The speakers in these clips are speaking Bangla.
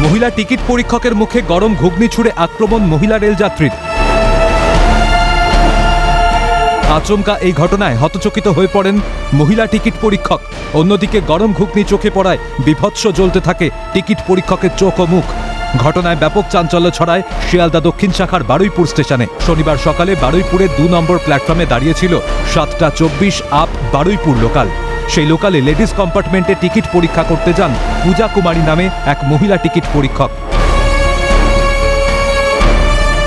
মহিলা টিকিট পরীক্ষকের মুখে গরম ঘুগনি ছুঁড়ে আক্রমণ মহিলা রেলযাত্রীর। আচমকা এই ঘটনায় হতচকিত হয়ে পড়েন মহিলা টিকিট পরীক্ষক। অন্যদিকে গরম ঘুগনি চোখে পড়ায় বিভৎস জ্বলতে থাকে টিকিট পরীক্ষকের চোখ ও মুখ। ঘটনায় ব্যাপক চাঞ্চল্য ছড়ায় শিয়ালদা দক্ষিণ শাখার বারুইপুর স্টেশনে। শনিবার সকালে বারুইপুরের 2 নম্বর প্ল্যাটফর্মে দাঁড়িয়েছিল 7:24 আপ বারুইপুর লোকাল। সেই লোকালে লেডিস কম্পার্টমেন্টে টিকিট পরীক্ষা করতে যান পূজা কুমারী নামে এক মহিলা টিকিট পরীক্ষক।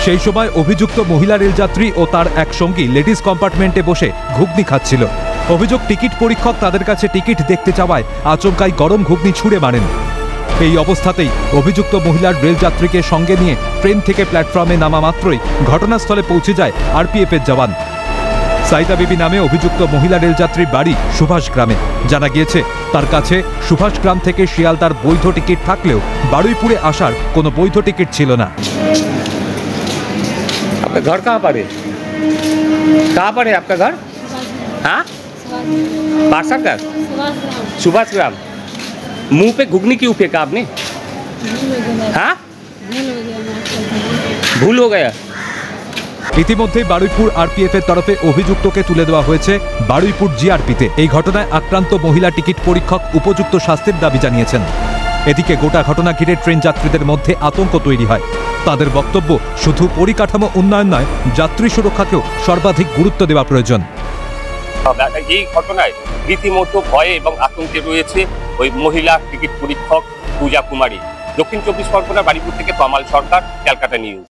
সেই সময় অভিযুক্ত মহিলা রেলযাত্রী ও তার এক সঙ্গী লেডিস কম্পার্টমেন্টে বসে ঘুগনি খাচ্ছিল। অভিযোগ, টিকিট পরীক্ষক তাদের কাছে টিকিট দেখতে চাওয়ায় আচমকাই গরম ঘুগনি ছুঁড়ে মারেন। এই অবস্থাতেই অভিযুক্ত মহিলার রেলযাত্রীকে সঙ্গে নিয়ে ট্রেন থেকে প্ল্যাটফর্মে নামা মাত্রই ঘটনাস্থলে পৌঁছে যায় আরপিএফের জওয়ান। সাইদা বিবি নামে অভিযুক্ত মহিলা রেলযাত্রীর বাড়ি সুভাষ গ্রামে। জানা গিয়েছে তার কাছে সুভাষ গ্রাম থেকে শিয়ালদার বৈধ টিকিট থাকলেও বারুইপুরে আসার কোনো বৈধ টিকিট ছিল না। आपका घर कहाँ पर है? कहाँ पर है आपका घर? हाँ, पार्षद का सुभाष ग्राम। मुंह पे घुगनी क्यों फेंका आपने? हाँ, भूल हो गया। ইতিমধ্যে বারুইপুর আরপিএফের তরফে অভিযুক্তকে তুলে দেওয়া হয়েছে বারুইপুর জিআরপিতে। এই ঘটনায় আক্রান্ত মহিলা টিকিট পরীক্ষক উপযুক্ত শাস্তির দাবি জানিয়েছেন। এদিকে গোটা ঘটনা ঘিরে ট্রেন যাত্রীদের মধ্যে আতঙ্ক তৈরি হয়। তাদের বক্তব্য, শুধু পরিকাঠামো উন্নয়ন নয়, যাত্রী সুরক্ষাকেও সর্বাধিক গুরুত্ব দেওয়া প্রয়োজন। এই ঘটনায় রীতিমতো ভয়ে এবং আতঙ্কে রয়েছে ওই মহিলা টিকিট পরীক্ষক পূজা কুমারী। দক্ষিণ 24 পরগনা বারুইপুর থেকে তমাল সরকার, ক্যালকাটা নিউজ।